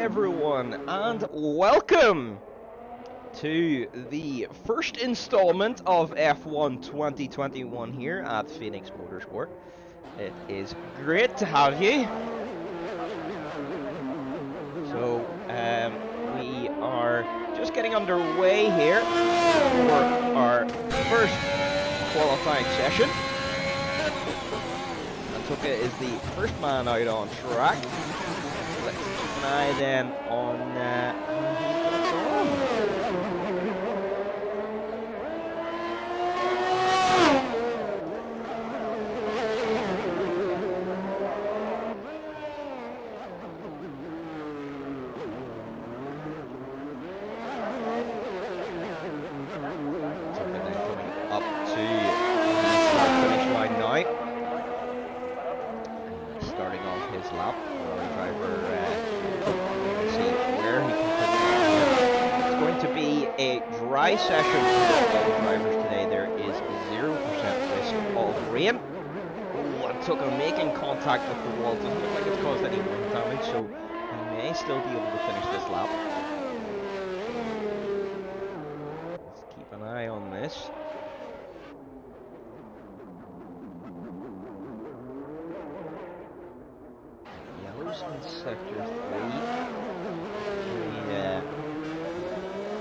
everyone, and welcome to the first installment of F1 2021 here at Phoenix Motorsport. It is great to have you. So, we are just getting underway here for our first qualifying session. Antuka is the first man out on track. Let's keep an eye then on who gets on. Something then coming up to the finish line now. Starting off his lap, our driver see where he can put it. It's going to be a dry session for all the drivers today. There is 0% risk of rain. Oh, and took a making contact with the wall. Doesn't look like it's caused any wind damage, so he may still be able to finish this lap. Let's keep an eye on this. In sector 3,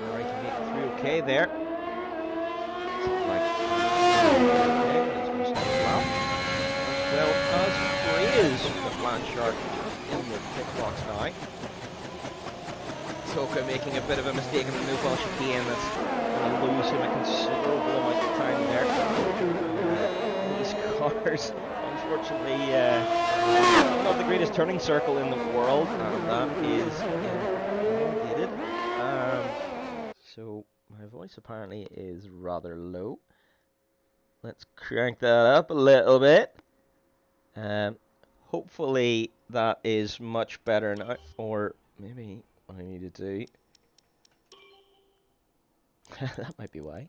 Larry can make it through okay there. Like, okay, he's going to start the lap. As well as Freeze with Blanchard just in the pit box now. Toka making a bit of a mistake in the Newball chicane. That's going to lose him a considerable amount of time there. These cars, unfortunately, not the greatest turning circle in the world, and that is elongated. So my voice apparently is rather low. Let's crank that up a little bit. Hopefully that is much better now, or maybe what I need to do. That might be why.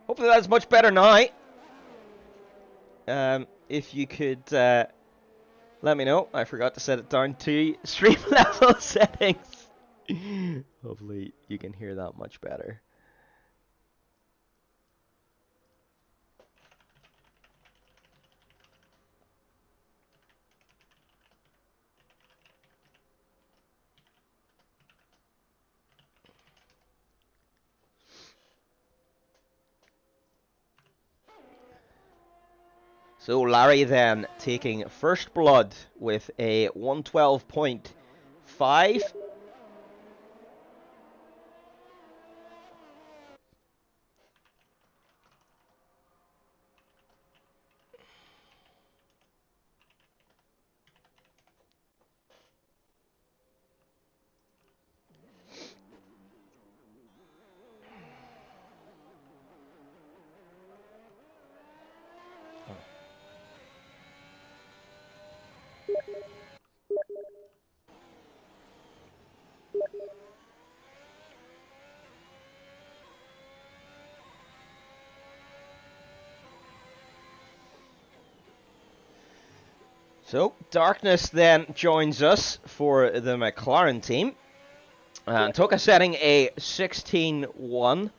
Hopefully that's much better now. If you could let me know. I forgot to set it down to stream level settings. Hopefully you can hear that much better. So Larry then taking first blood with a 112.5. So, Darkness then joins us for the McLaren team. And Toka setting a 16-1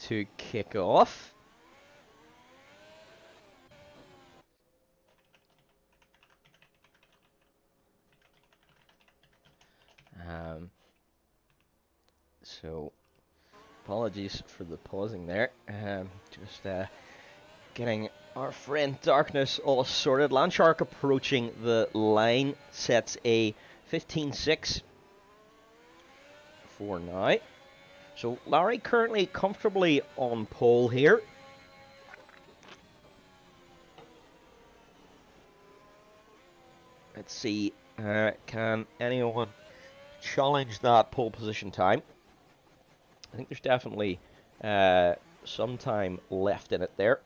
to kick off. So, apologies for the pausing there. Just getting our friend Darkness all sorted. Landshark approaching the line, sets a 15-6 for now. So Larry currently comfortably on pole here. Let's see, can anyone challenge that pole position time? I think there's definitely some time left in it there.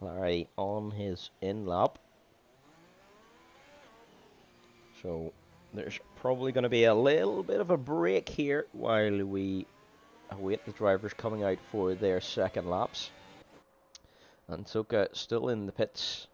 Larry on his in-lap. So there's probably going to be a little bit of a break here while we await the drivers coming out for their second laps. And Soka still in the pits.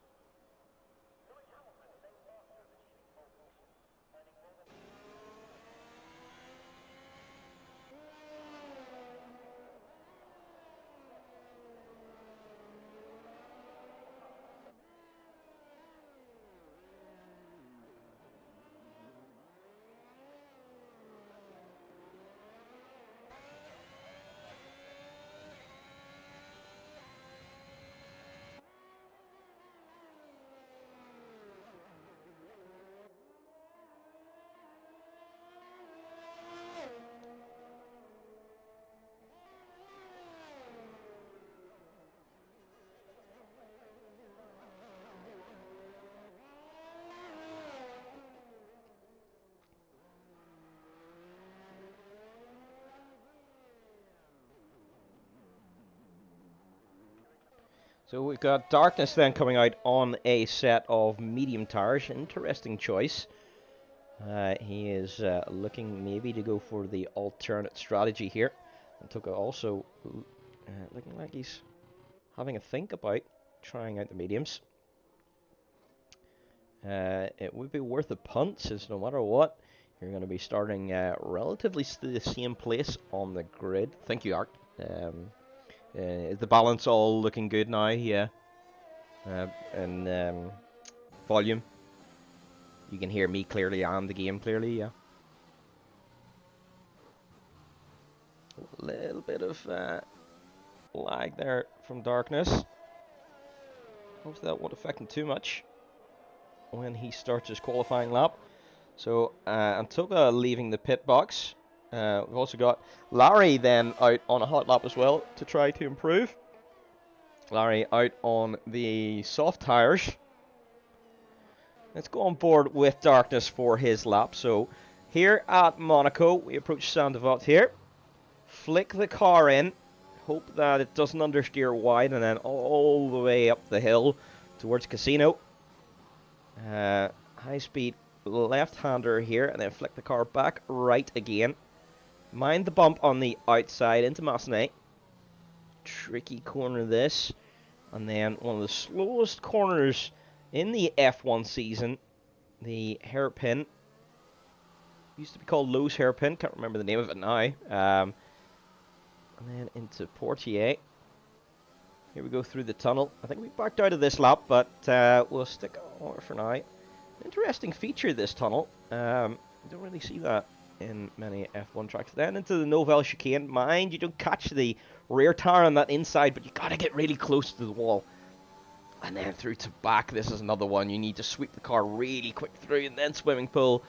So we've got Darkness then coming out on a set of medium tires. Interesting choice. He is looking maybe to go for the alternate strategy here. And Tuka also looking like he's having a think about trying out the mediums. It would be worth a punt, since no matter what, you're going to be starting relatively the same place on the grid. Thank you, Art. Is the balance all looking good now? Yeah. And volume. You can hear me clearly and the game clearly, yeah. A little bit of lag there from Darkness. Hopefully that won't affect him too much when he starts his qualifying lap. So Antoka leaving the pit box. We've also got Larry then out on a hot lap as well to try to improve. Larry out on the soft tires. Let's go on board with Darkness for his lap. So here at Monaco, we approach Saint-Devote here. Flick the car in. Hope that it doesn't understeer wide, and then all the way up the hill towards Casino. High speed left-hander here, and then flick the car back right again. Mind the bump on the outside into Massenet. Tricky corner this. And then one of the slowest corners in the F1 season, the hairpin. Used to be called Lowe's hairpin, can't remember the name of it now. And then into Portier. Here we go through the tunnel. I think we backed out of this lap, but we'll stick on for now. Interesting feature, this tunnel. You don't really see that in many F1 tracks. Then into the Nouvelle chicane. Mind you don't catch the rear tire on that inside, but you gotta get really close to the wall. And then through to back. This is another one. You need to sweep the car really quick through, and then swimming pool.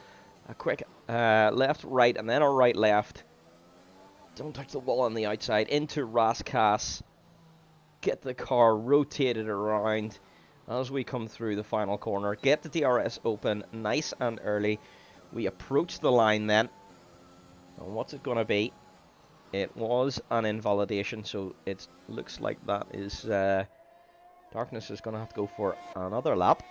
A quick left, right, and then a right, left. Don't touch the wall on the outside. Into Rascasse. Get the car rotated around as we come through the final corner. Get the DRS open nice and early. We approach the line then. And what's it going to be? It was an invalidation, so it looks like that is... Darkness is going to have to go for another lap.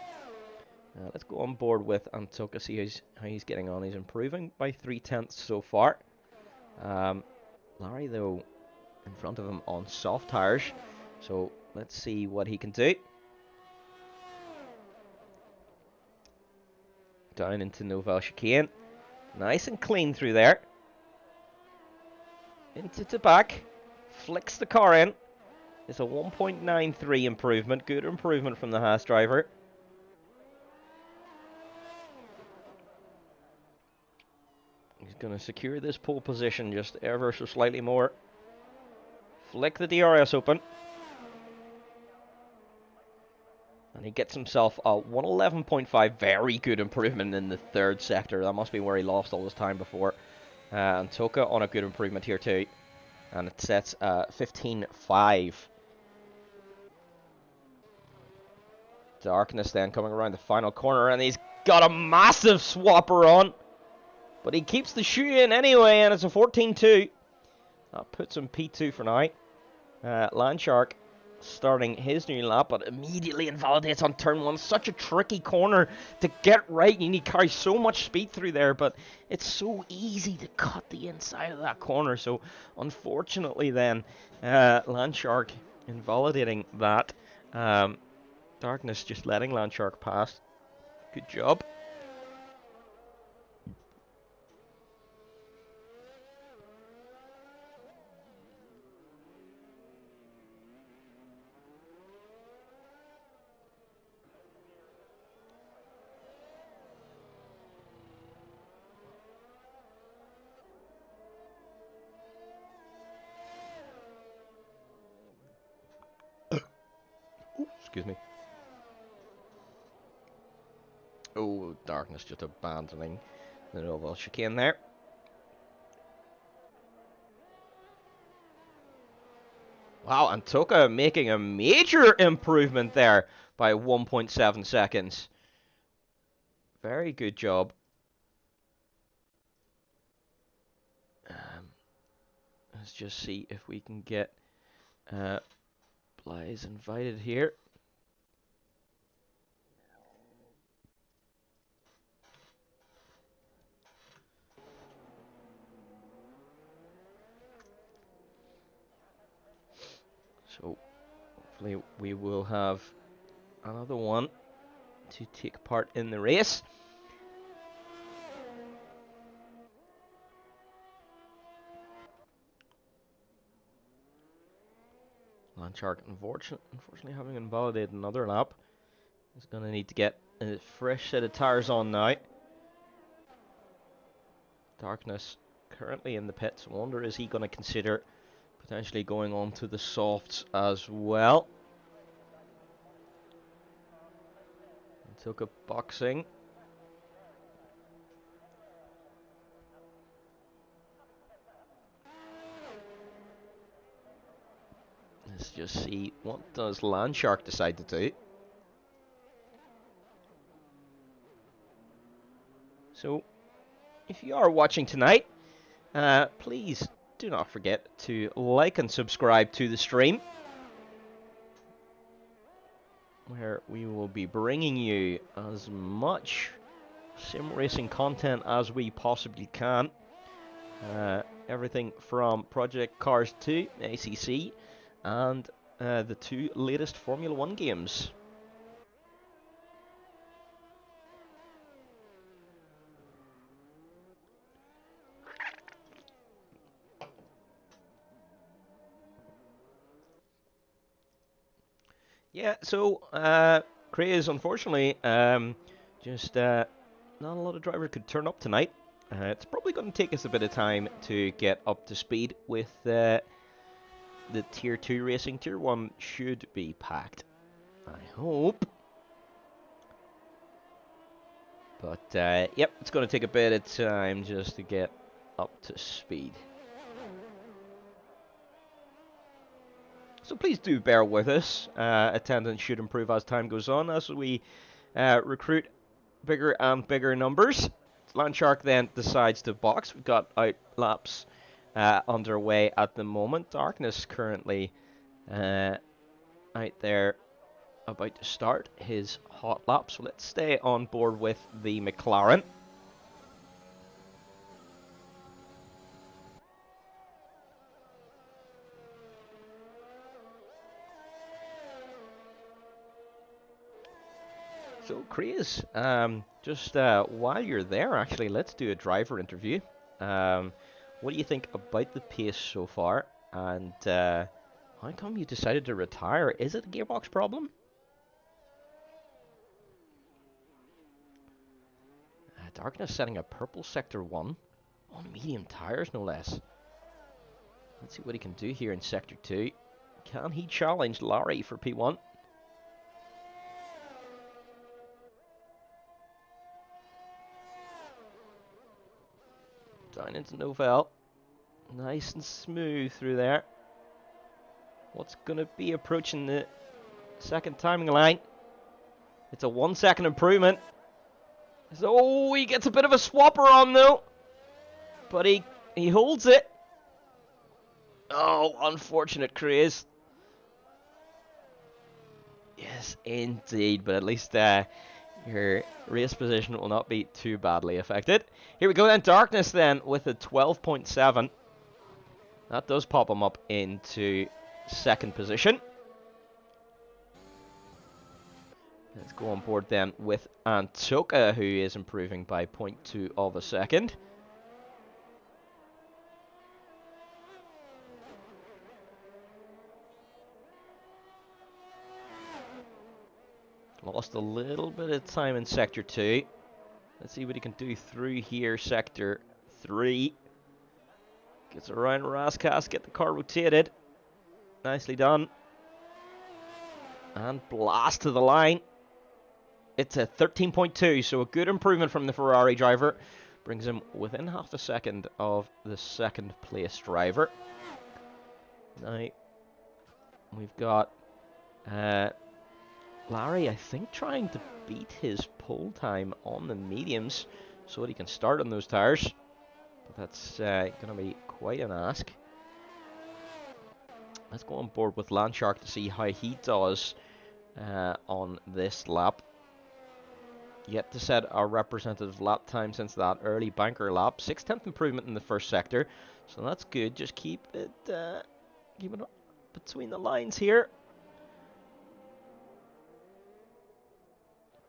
Let's go on board with Antoka, see how he's getting on. He's improving by 0.3 so far. Larry, though, in front of him on soft tires. So let's see what he can do. Down into Nouvelle chicane. Nice and clean through there. Into the back. Flicks the car in. It's a 1.93 improvement. Good improvement from the Haas driver. He's going to secure this pole position just ever so slightly more. Flick the DRS open. And he gets himself a 111.5. Very good improvement in the third sector. That must be where he lost all his time before. And Toka on a good improvement here too. And it sets 15.5. Darkness then coming around the final corner, and he's got a massive swapper on. But he keeps the shoe in anyway, and it's a 14.2. That puts him P2 for now. Landshark starting his new lap, but immediately invalidates on turn 1. Such a tricky corner to get right. You need to carry so much speed through there, but it's so easy to cut the inside of that corner. So unfortunately then, Landshark invalidating that. Darkness just letting Landshark pass. Good job. Excuse me. Oh, Darkness just abandoning the Novel chicane there. Wow, and Toka making a major improvement there by 1.7 seconds. Very good job. Let's just see if we can get Bly's invited here. So hopefully we will have another one to take part in the race. Landshark unfortunately having invalidated another lap. He's going to need to get a fresh set of tires on now. Darkness currently in the pits. I wonder, is he going to consider potentially going on to the softs as well? Took a boxing. Let's just see, what does Landshark decide to do? So, if you are watching tonight, please do not forget to like and subscribe to the stream, where we will be bringing you as much sim racing content as we possibly can. Everything from Project Cars 2, ACC, and the 2 latest Formula 1 games. Yeah, so Craze, unfortunately, just not a lot of drivers could turn up tonight. It's probably going to take us a bit of time to get up to speed with the Tier 2 racing. Tier 1 should be packed, I hope. But, yep, it's going to take a bit of time just to get up to speed. So please do bear with us. Attendance should improve as time goes on, as we recruit bigger and bigger numbers. Landshark then decides to box. We've got out laps underway at the moment. Darkness currently out there about to start his hot lap. So let's stay on board with the McLaren. So, Craze, just while you're there, actually, let's do a driver interview. What do you think about the pace so far? And how come you decided to retire? Is it a gearbox problem? Darkness setting a purple Sector 1 on medium tires, no less. Let's see what he can do here in Sector 2. Can he challenge Larry for P1? Down into Novell. Nice and smooth through there. What's going to be approaching the second timing line? It's a 1 second improvement. So he gets a bit of a swapper on though. But he holds it. Oh, unfortunate Craze. Yes, indeed, but at least your race position will not be too badly affected. Here we go then, Darkness then with a 12.7. That does pop him up into second position. Let's go on board then with Antoka, who is improving by 0.2 of a second. Lost a little bit of time in Sector 2. Let's see what he can do through here, Sector 3. Gets around Raskas, get the car rotated. Nicely done. And blast to the line. It's a 13.2, so a good improvement from the Ferrari driver. Brings him within half a second of the second place driver. Now, we've got Larry, I think, trying to beat his pole time on the mediums so that he can start on those tires. But that's going to be quite an ask. Let's go on board with Landshark to see how he does on this lap. Yet to set our representative lap time since that early banker lap. 6/10 improvement in the first sector. So that's good. Just keep it between the lines here.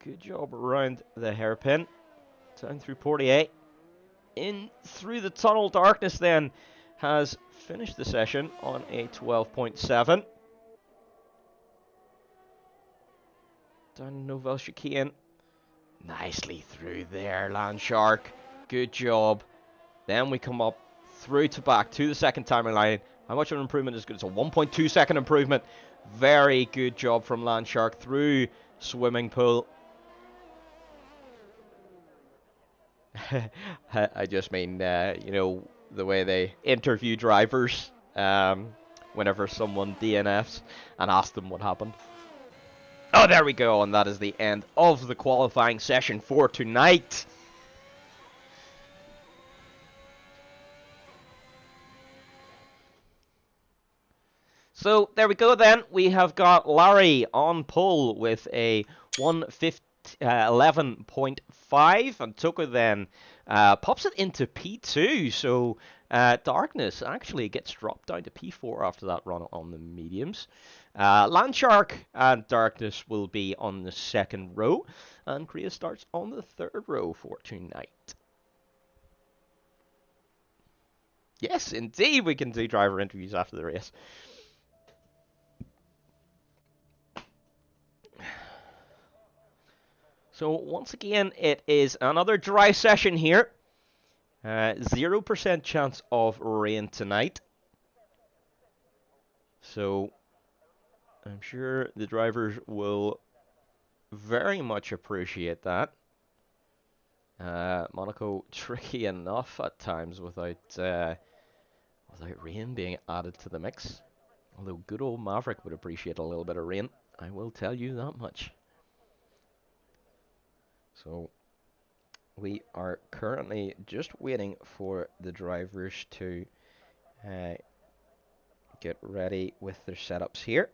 Good job around the hairpin. Down through 48. In through the tunnel. Darkness then has finished the session on a 12.7. Down Nouvelle Chicane. Nicely through there, Landshark. Good job. Then we come up through to back to the second timing line. How much of an improvement is good? It's a 1.2 second improvement. Very good job from Landshark through swimming pool. I just mean, you know, the way they interview drivers whenever someone DNFs and ask them what happened. Oh, there we go, and that is the end of the qualifying session for tonight. So there we go then. We have got Larry on pole with a 11.5, and Tucker then pops it into P2. So Darkness actually gets dropped down to P4 after that run on the mediums. Landshark and Darkness will be on the second row, and Kriya starts on the third row for tonight. Yes, indeed, we can do driver interviews after the race. So once again, it is another dry session here. 0% chance of rain tonight. So I'm sure the drivers will very much appreciate that. Monaco tricky enough at times without rain being added to the mix. Although good old Maverick would appreciate a little bit of rain, I will tell you that much. So we are currently just waiting for the drivers to get ready with their setups here.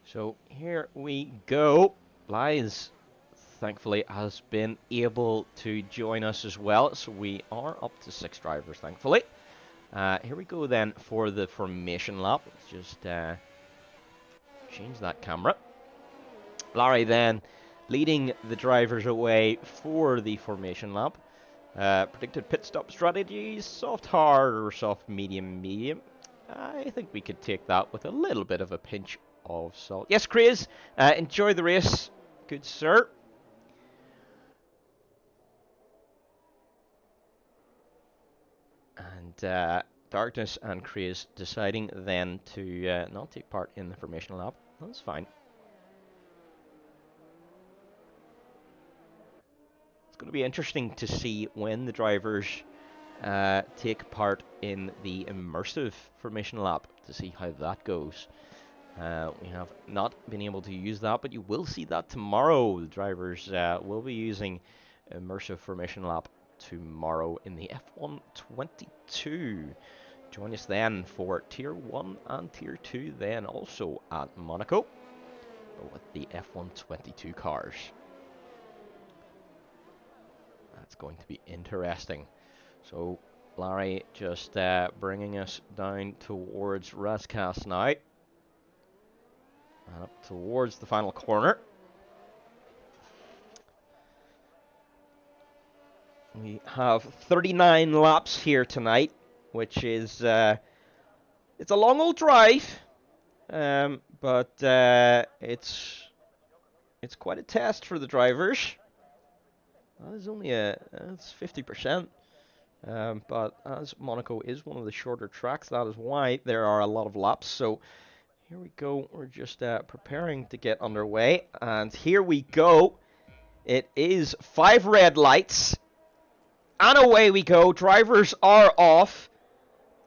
So here we go. Lies, thankfully, has been able to join us as well. So we are up to 6 drivers, thankfully. Here we go then for the formation lap. Let's just change that camera. Larry then leading the drivers away for the formation lap. Predicted pit stop strategies, soft hard or soft medium medium. I think we could take that with a little bit of a pinch of salt. Yes, Chris, enjoy the race. Good sir. And Darkness and Craze deciding then to not take part in the formation lap. That's fine. It's going to be interesting to see when the drivers take part in the immersive formation lap to see how that goes. We have not been able to use that, but you will see that tomorrow. The drivers will be using immersive formation lap tomorrow in the F1 22. Join us then for Tier 1 and Tier 2 then also at Monaco, but with the F1 22 cars. That's going to be interesting. So Larry just bringing us down towards Rascas now. And up towards the final corner. We have 39 laps here tonight, which is it's a long old drive, but it's quite a test for the drivers. That is only that's 50%. But as Monaco is one of the shorter tracks, that is why there are a lot of laps. So here we go. We're just preparing to get underway. And here we go. It is 5 red lights. And away we go. Drivers are off.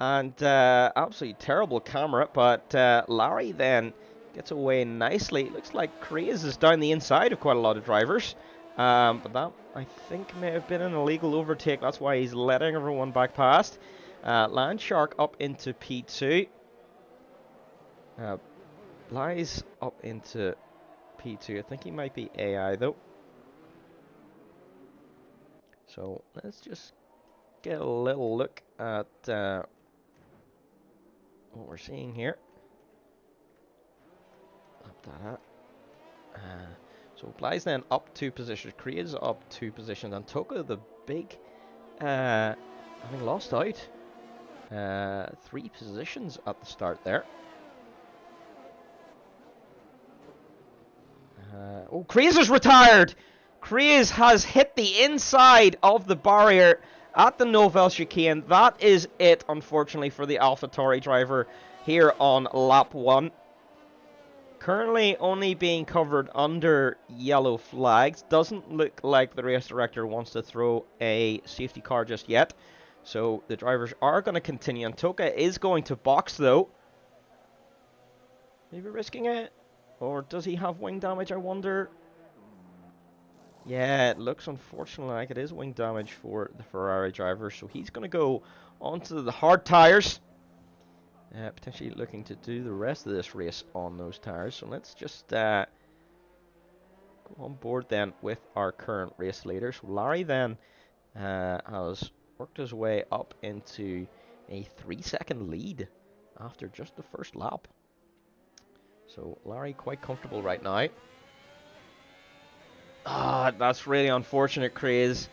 And absolutely terrible camera. But Larry then gets away nicely. It looks like Craze is down the inside of quite a lot of drivers. But that, I think, may have been an illegal overtake. That's why he's letting everyone back past. Landshark up into P2. Lies up into P2. I think he might be AI, though. So let's just get a little look at what we're seeing here. Up that. So Bly's then up 2 positions, Kriya's up 2 positions, and Toka the big, having lost out 3 positions at the start there. Oh, Kriya's is retired! Kriya's has hit the inside of the barrier at the Novel chicane. That is it, unfortunately, for the AlphaTauri driver here on lap 1. Currently only being covered under yellow flags. Doesn't look like the race director wants to throw a safety car just yet. So the drivers are going to continue. And Toka is going to box, though. Maybe risking it? Or does he have wing damage, I wonder? Yeah, it looks unfortunately like it is wing damage for the Ferrari driver. So he's going to go onto the hard tires. Potentially looking to do the rest of this race on those tires. So let's just go on board then with our current race leader. So Larry then has worked his way up into a 3-second lead after just the first lap. So Larry quite comfortable right now. Ah, that's really unfortunate, Craze.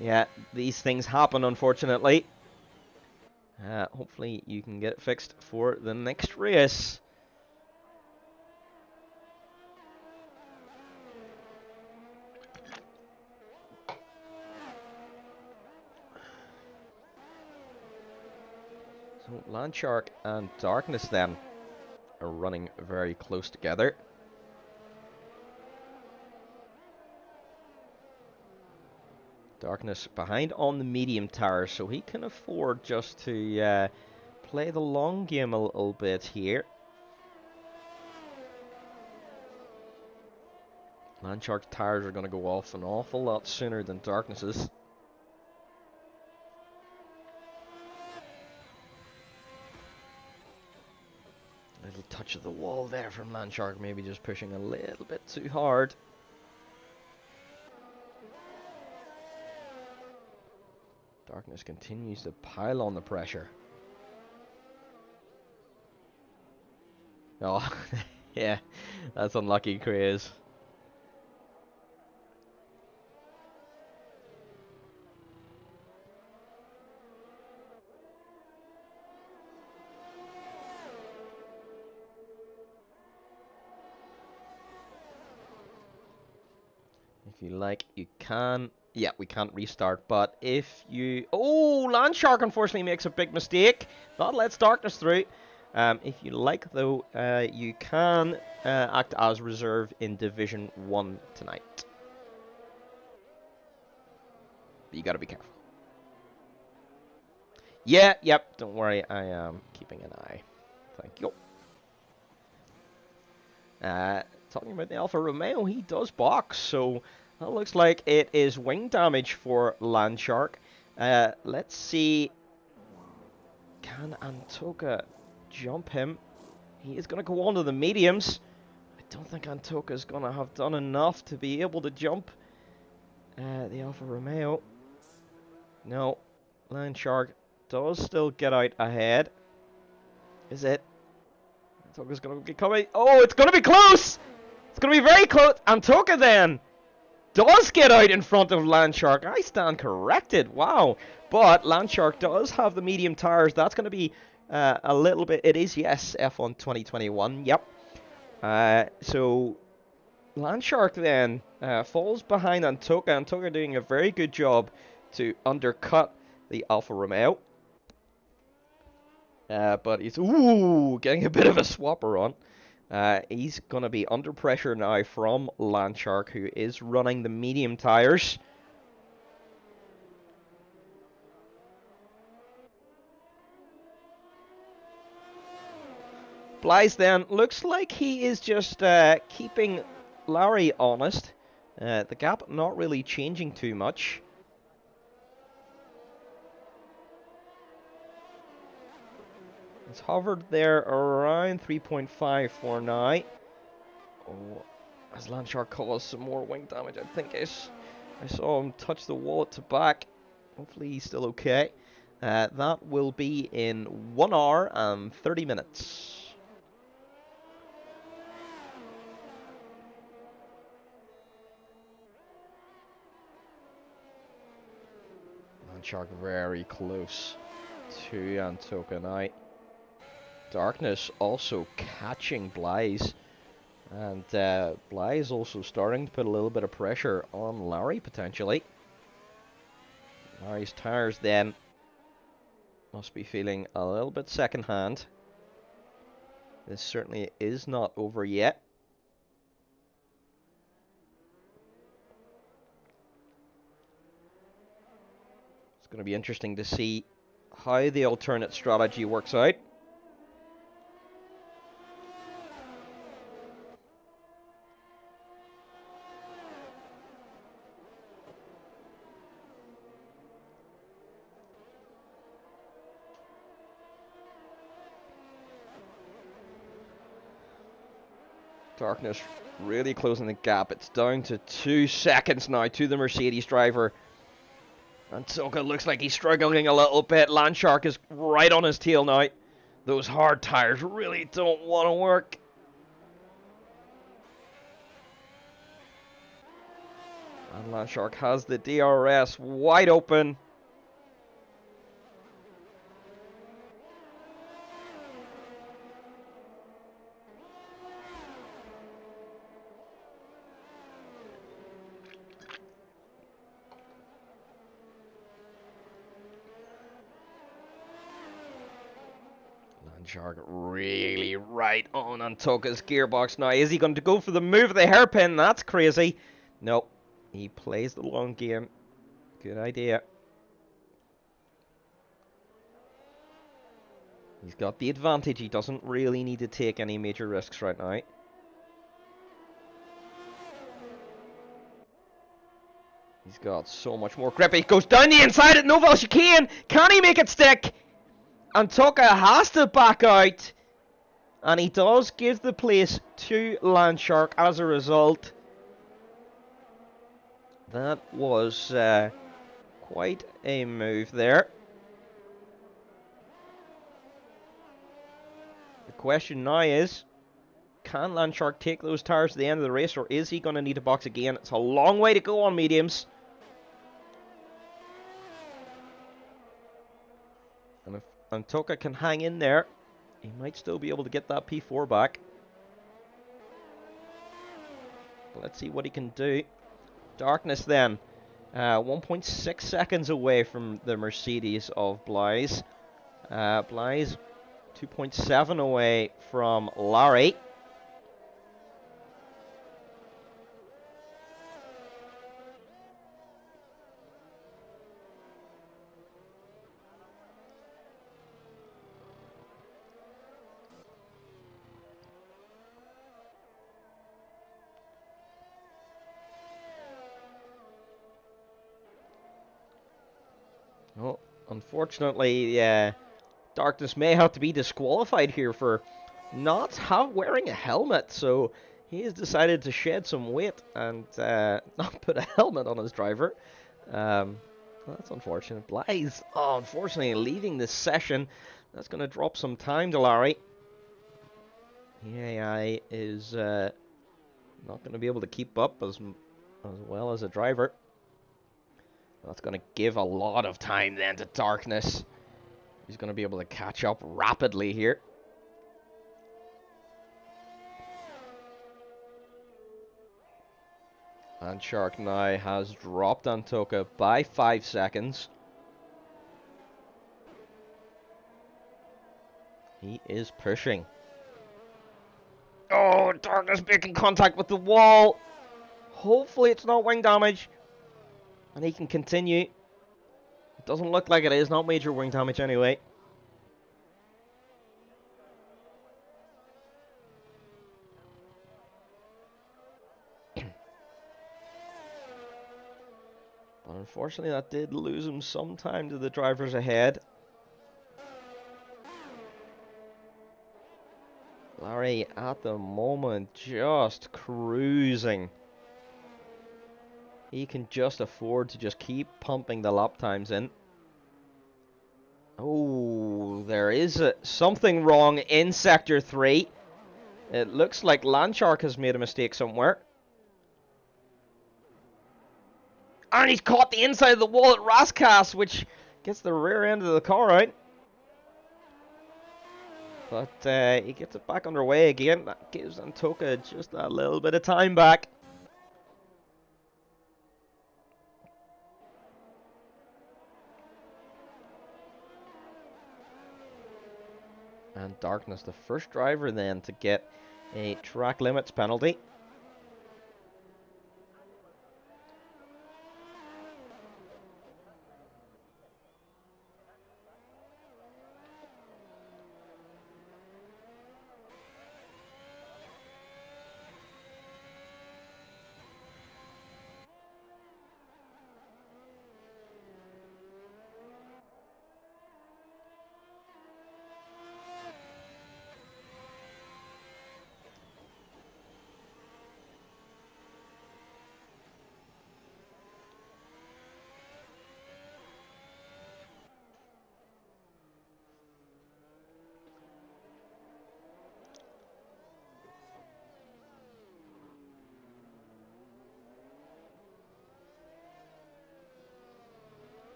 Yeah, these things happen, unfortunately. Hopefully you can get it fixed for the next race. So Landshark and Darkness then are running very close together. Darkness behind on the medium tires, so he can afford just to play the long game a little bit here. Landshark's tires are going to go off an awful lot sooner than Darkness's. A little touch of the wall there from Landshark, maybe just pushing a little bit too hard. Darkness continues to pile on the pressure. Oh, yeah, that's unlucky, Craze. If you like, you can Yeah, we can't restart, but if you... Oh, Landshark unfortunately makes a big mistake. That lets Darkness through. If you like, though, you can act as reserve in Division 1 tonight. But you gotta be careful. Yeah, yep, don't worry, I am keeping an eye. Thank you. Talking about the Alfa Romeo, he does box, so that looks like it is wing damage for Landshark. Let's see. Can Antoka jump him? He is going to go on to the mediums. I don't think Antoka is going to have done enough to be able to jump the Alfa Romeo. No, Landshark does still get out ahead. Is it? Antoka's going to be coming. Oh, it's going to be close! It's going to be very close. Antoka then does get out in front of Landshark. I stand corrected. Wow. But Landshark does have the medium tires. That's going to be a little bit... It is, yes, F1 2021. Yep. So Landshark then falls behind Antoka. Antoka doing a very good job to undercut the Alfa Romeo. But he's getting a bit of a swapper on. He's going to be under pressure now from Landshark, who is running the medium tires. Blythe then looks like he is just keeping Larry honest. The gap not really changing too much. It's hovered there around 3.5 for now. Oh, as Landshark caused some more wing damage, I think I saw him touch the wall at the back. Hopefully he's still okay. That will be in 1 hour and 30 minutes. Landshark very close to Antoka now. Darkness also catching Blythe. And Blythe also starting to put a little bit of pressure on Larry, potentially. Larry's tires then must be feeling a little bit second-hand. This certainly is not over yet. It's going to be interesting to see how the alternate strategy works out. Darkness really closing the gap. It's down to 2 seconds now to the Mercedes driver. Antoka looks like he's struggling a little bit. Landshark is right on his tail now. Those hard tires really don't want to work. And Landshark has the DRS wide open. Landshark really right on Antoka's gearbox now. Is he going to go for the move of the hairpin? That's crazy. Nope. He plays the long game. Good idea. He's got the advantage. He doesn't really need to take any major risks right now. He's got so much more grip. He goes down the inside at Noval chicane. Can he make it stick? Antoka has to back out. And he does give the place to Landshark as a result. That was quite a move there. The question now is, can Landshark take those tires to the end of the race, or is he going to need to box again? It's a long way to go on mediums. And if Antoka can hang in there, he might still be able to get that P4 back. But let's see what he can do. Darkness then 1.6 seconds away from the Mercedes of Blaise. Blaise 2.7 away from Larry. Well, unfortunately, Darkness may have to be disqualified here for not wearing a helmet, so he has decided to shed some weight and not put a helmet on his driver. That's unfortunate. Blaise, unfortunately, leaving this session. That's going to drop some time to Larry. The AI is not going to be able to keep up as well as a driver. That's going to give a lot of time then to Darkness. He's going to be able to catch up rapidly here. And Shark now has dropped Antoka by 5 seconds. He is pushing. Oh, Darkness making contact with the wall. Hopefully it's not wing damage. And he can continue. It doesn't look like it is. Not major wing damage anyway. But unfortunately that did lose him some time to the drivers ahead. Larry at the moment just cruising. He can just afford to just keep pumping the lap times in. Oh, there is something wrong in Sector 3. It looks like Landshark has made a mistake somewhere. And he's caught the inside of the wall at Raskas, which gets the rear end of the car out. But he gets it back underway again. That gives Antoka just a little bit of time back. And Darkness, the first driver then to get a track limits penalty.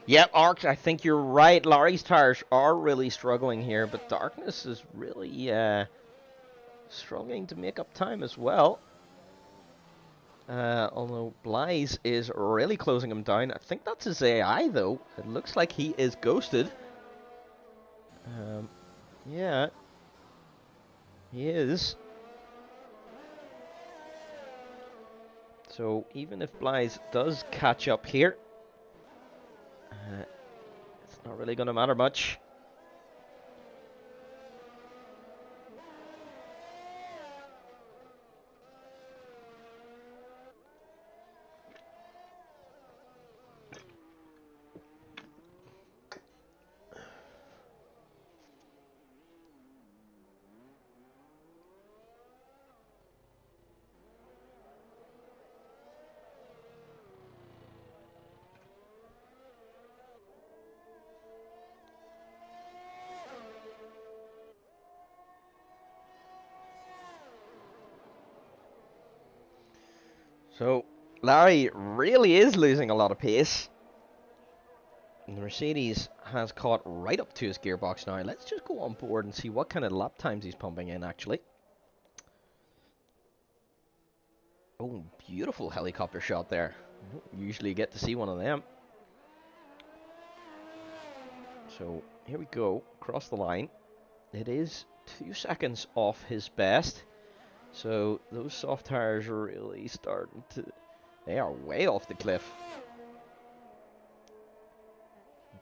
Yep, Arch, I think you're right. Larry's tires are really struggling here, but Darkness is really struggling to make up time as well. Although Blaise is really closing him down. I think that's his AI, though. It looks like he is ghosted. Yeah, he is. So even if Blaise does catch up here, it's not really going to matter much. So Larry really is losing a lot of pace. And the Mercedes has caught right up to his gearbox now. Let's just go on board and see what kind of lap times he's pumping in, actually. Oh, beautiful helicopter shot there. You don't usually get to see one of them. So here we go, across the line. It is 2 seconds off his best. So those soft tires are really starting to... They are way off the cliff.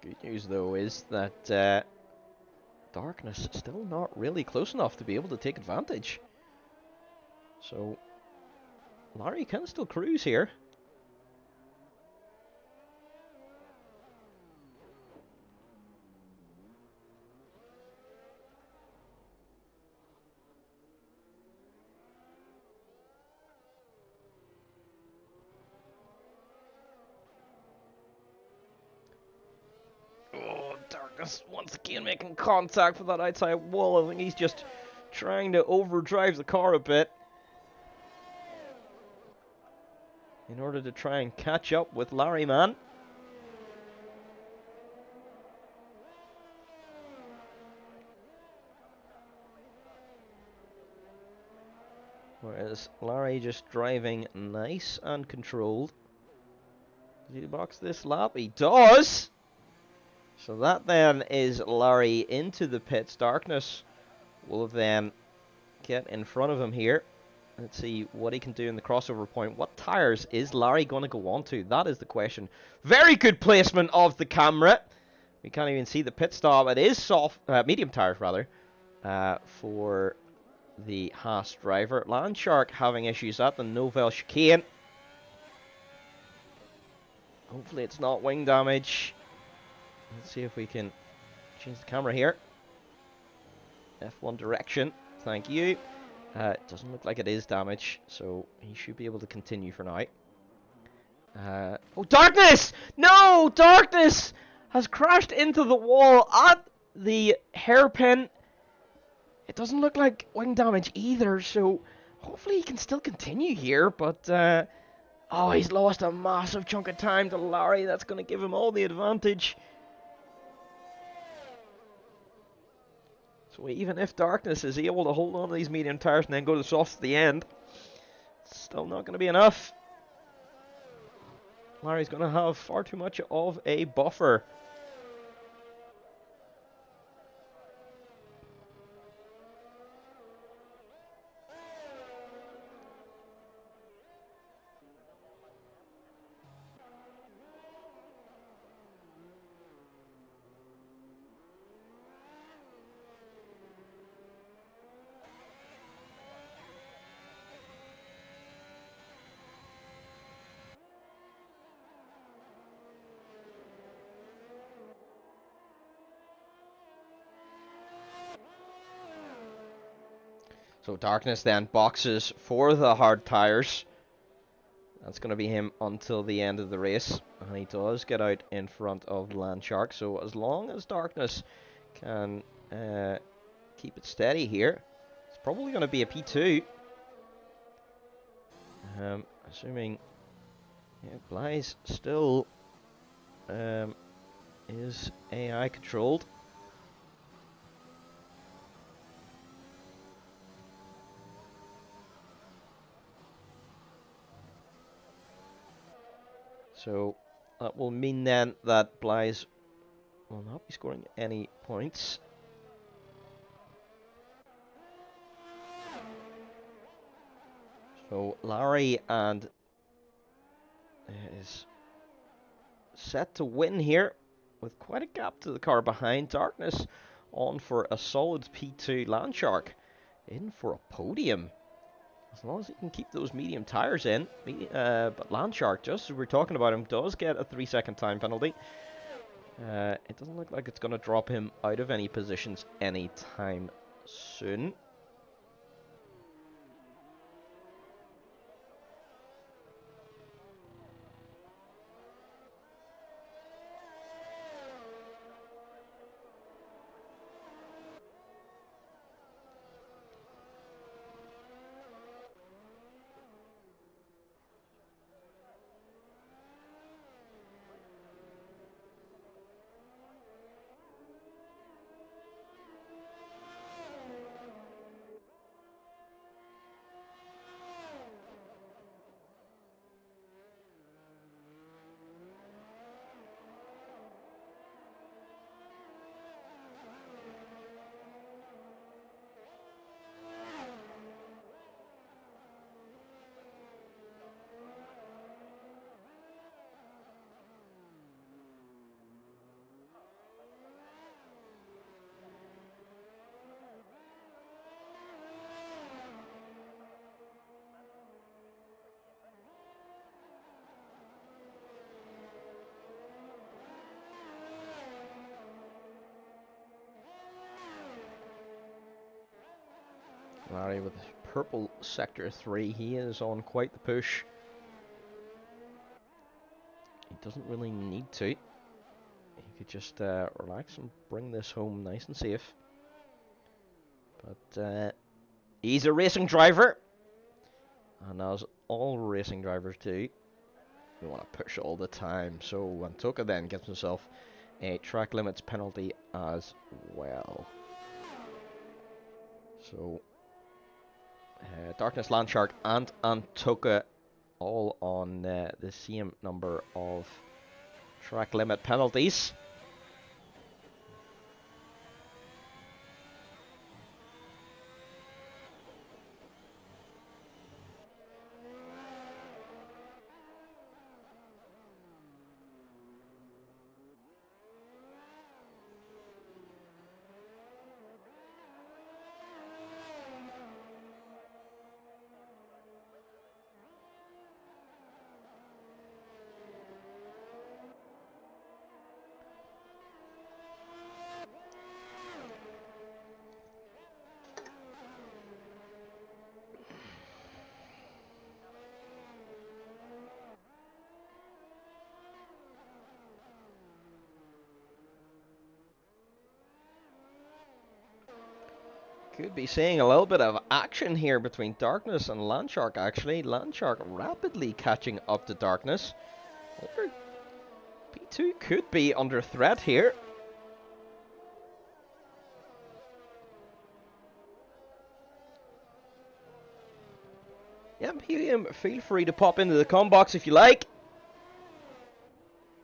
Good news, though, is that darkness still not really close enough to be able to take advantage. So Larry can still cruise here. Oh, darkness once again making contact with that outside wall. I think he's just trying to overdrive the car a bit in order to try and catch up with Larry, man. Whereas Larry just driving nice and controlled. Does he box this lap? He does! So that then is Larry into the pits. Darkness will then get in front of him here. Let's see what he can do in the crossover point. What tires is Larry going to go on to? That is the question. Very good placement of the camera. We can't even see the pit stop. It is soft, medium tires rather, for the Haas driver. Landshark having issues at the Novell chicane. Hopefully it's not wing damage. Let's see if we can change the camera here. F1 direction. Thank you. It doesn't look like it is damage, so he should be able to continue for now. Oh, darkness! No! Darkness has crashed into the wall at the hairpin. It doesn't look like wing damage either, so hopefully he can still continue here, but oh, he's lost a massive chunk of time to Larry. That's going to give him all the advantage. So even if Darkness is able to hold on to these medium tires and then go to softs at the end, it's still not going to be enough. Larry's going to have far too much of a buffer. So Darkness then boxes for the hard tires. That's going to be him until the end of the race. And he does get out in front of Landshark. So as long as Darkness can keep it steady here, it's probably going to be a P2. Assuming Bly's still is AI controlled. So that will mean then that Bly's will not be scoring any points. So Larry and is set to win here with quite a gap to the car behind. Darkness on for a solid P2. Landshark in for a podium. As long as he can keep those medium tires in. But Landshark, just as we're talking about him, does get a 3-second time penalty. It doesn't look like it's going to drop him out of any positions anytime soon. Larry with purple sector 3. He is on quite the push. He doesn't really need to. He could just relax and bring this home nice and safe. But he's a racing driver. And as all racing drivers do, we want to push all the time. So Antoka then gets himself a track limits penalty as well. So Darkness, Landshark and Antoka all on the same number of track limit penalties. Could be seeing a little bit of action here between Darkness and Landshark, actually. Landshark rapidly catching up to Darkness. P2 could be under threat here. Yep, Helium, feel free to pop into the comm box if you like.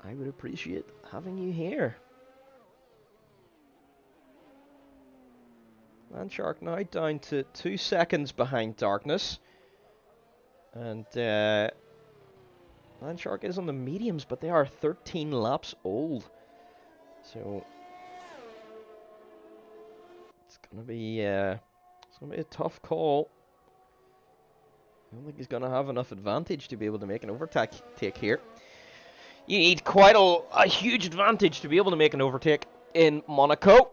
I would appreciate having you here. Landshark now down to 2 seconds behind Darkness. And Landshark is on the mediums, but they are 13 laps old. So it's gonna be a tough call. I don't think he's gonna have enough advantage to be able to make an overtake here. You need quite a huge advantage to be able to make an overtake in Monaco.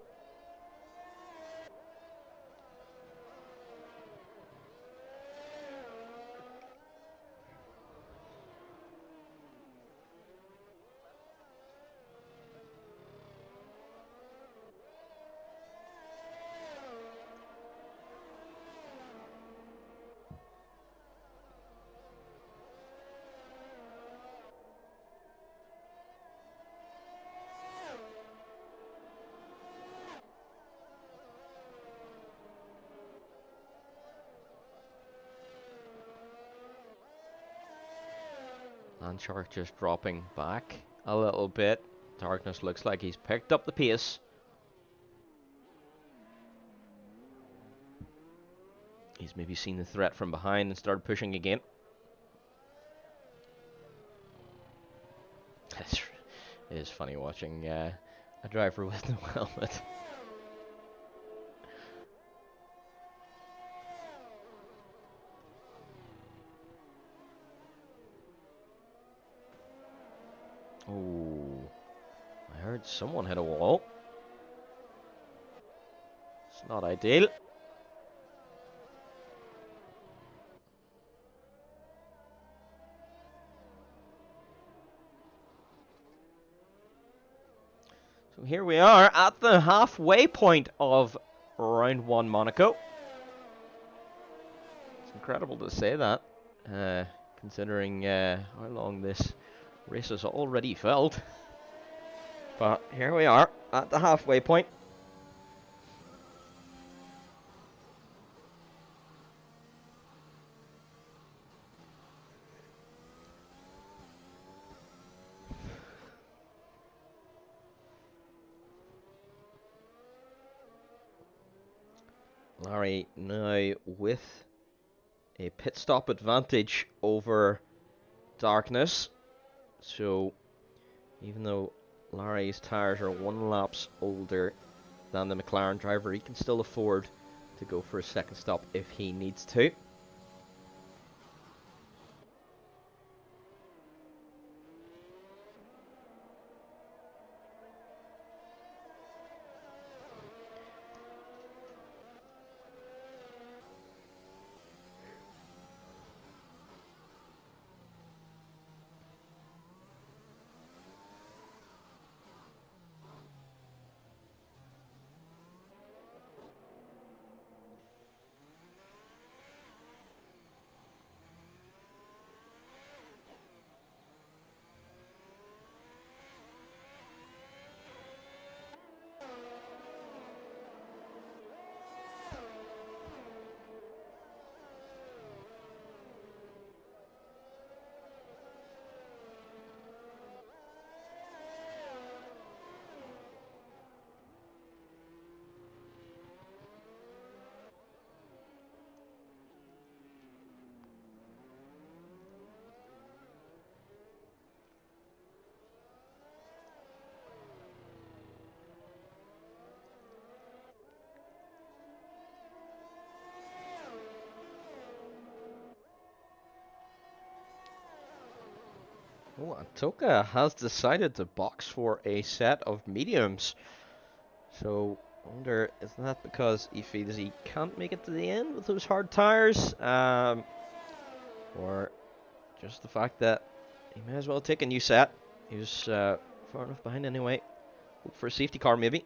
Landshark just dropping back a little bit. Darkness looks like he's picked up the pace. He's maybe seen the threat from behind and started pushing again. It is funny watching a driver with no helmet. Oh, I heard someone hit a wall. It's not ideal. So here we are at the halfway point of round 1 Monaco. It's incredible to say that, considering how long this race has already felt. But here we are at the halfway point. Larry now with a pit stop advantage over Darkness. So even though Larry's tyres are 1 lap older than the McLaren driver, he can still afford to go for a second stop if he needs to. Oh, Antoka has decided to box for a set of mediums. So, I wonder, is that because he feels he can't make it to the end with those hard tires? Or just the fact that he may as well take a new set. He was far enough behind anyway. Hope for a safety car, maybe.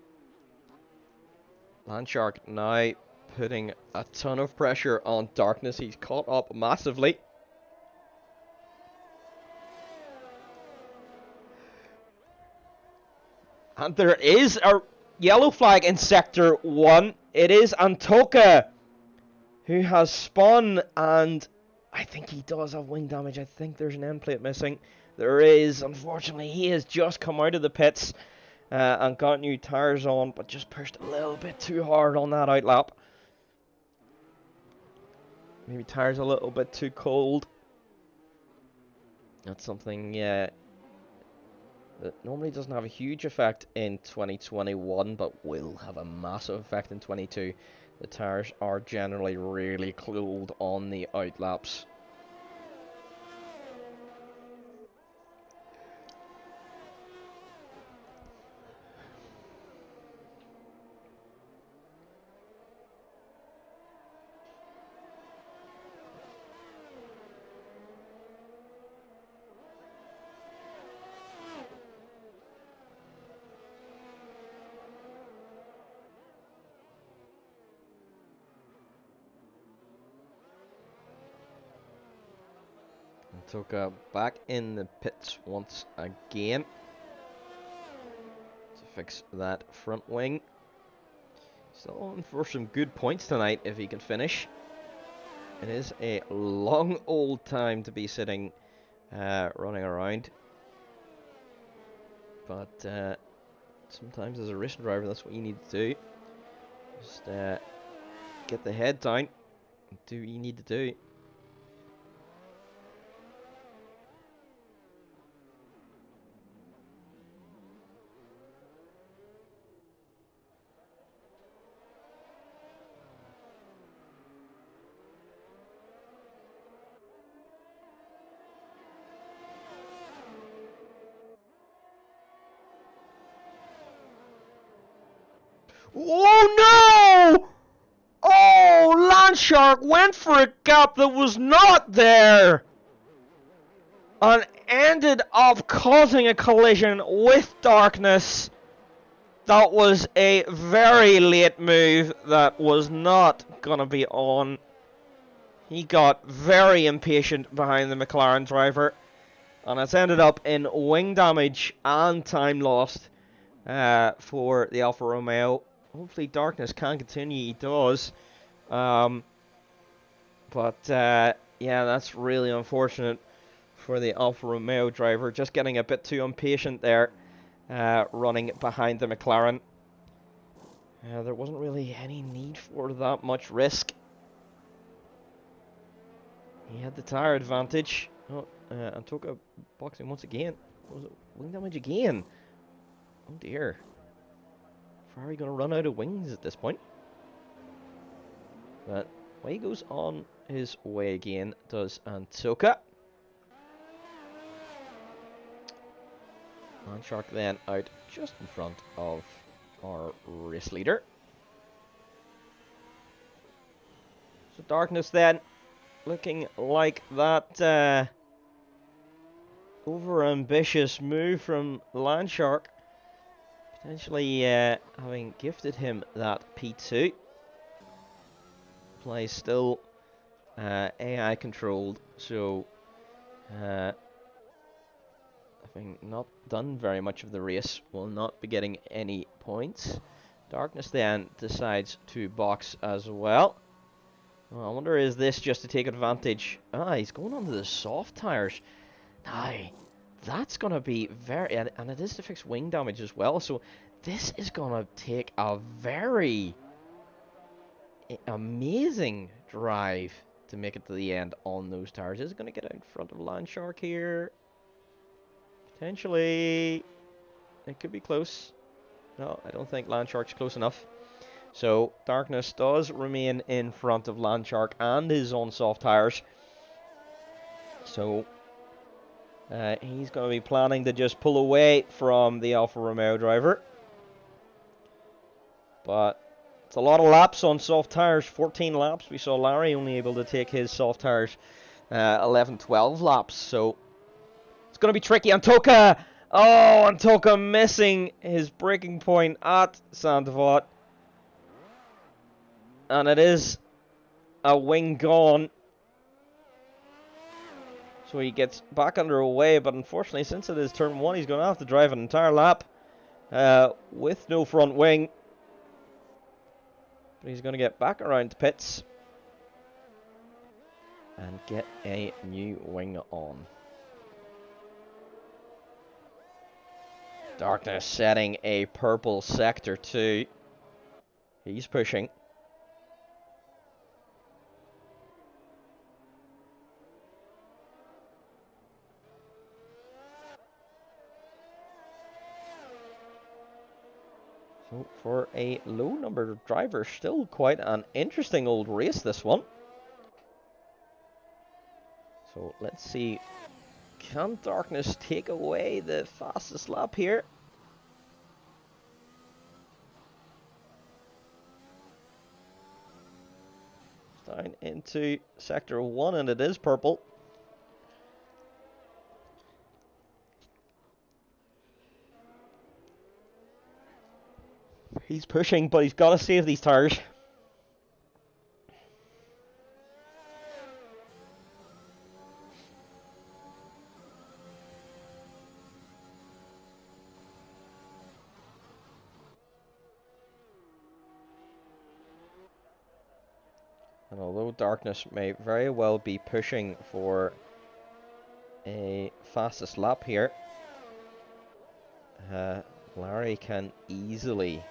Landshark now putting a ton of pressure on Darkness. He's caught up massively. And there is a yellow flag in Sector 1. It is Antoka who has spun, and I think he does have wing damage. I think there's an end plate missing. There is. Unfortunately, he has just come out of the pits and got new tyres on, but just pushed a little bit too hard on that outlap. Maybe tyres a little bit too cold. That's something that normally doesn't have a huge effect in 2021, but will have a massive effect in 22. The tyres are generally really cold on the outlaps. Antoka back in the pits once again to fix that front wing. Still on for some good points tonight if he can finish. It is a long old time to be sitting running around. But sometimes as a racing driver, that's what you need to do. Just get the head down and do what you need to do. Oh no! Oh, Landshark went for a gap that was not there! And ended up causing a collision with Darkness. That was a very late move that was not gonna be on. He got very impatient behind the McLaren driver, and it's ended up in wing damage and time lost for the Alfa Romeo. Hopefully Darkness can continue, he does. But yeah, that's really unfortunate for the Alfa Romeo driver. Just getting a bit too impatient there, running behind the McLaren. There wasn't really any need for that much risk. He had the tyre advantage. Oh, Antoka boxing once again. Was it wing damage again? Oh dear. Ferrari going to run out of wings at this point. But away he goes on his way again, does Antoka. Landshark then out just in front of our race leader. So Darkness then looking like that over-ambitious move from Landshark. Potentially having gifted him that P2. Play still AI controlled, so having not done very much of the race, will not be getting any points. Darkness then decides to box as well. I wonder, is this just to take advantage? He's going onto the soft tires. Now, that's going to be very... And it is to fix wing damage as well, so this is going to take a very amazing drive to make it to the end on those tires. Is it going to get out in front of Landshark here? Potentially. It could be close. No, I don't think Landshark's close enough. So, Darkness does remain in front of Landshark and is on soft tires. So, He's going to be planning to just pull away from the Alfa Romeo driver. But it's a lot of laps on soft tires, 14 laps. We saw Larry only able to take his soft tires 11, 12 laps. So it's going to be tricky. Antoka! Oh, Antoka missing his braking point at Sandvat. And it is a wing gone. So he gets back underway, but unfortunately, since it is turn 1, he's going to have to drive an entire lap with no front wing. But he's going to get back around to pits and get a new wing on. Darkness setting a purple sector 2. He's pushing. So for a low number of drivers, still quite an interesting old race, this one. So let's see, can Darkness take away the fastest lap here? Down into sector 1, and it is purple. He's pushing, but he's got to save these tires. And although Darkness may very well be pushing for a fastest lap here, Larry can easily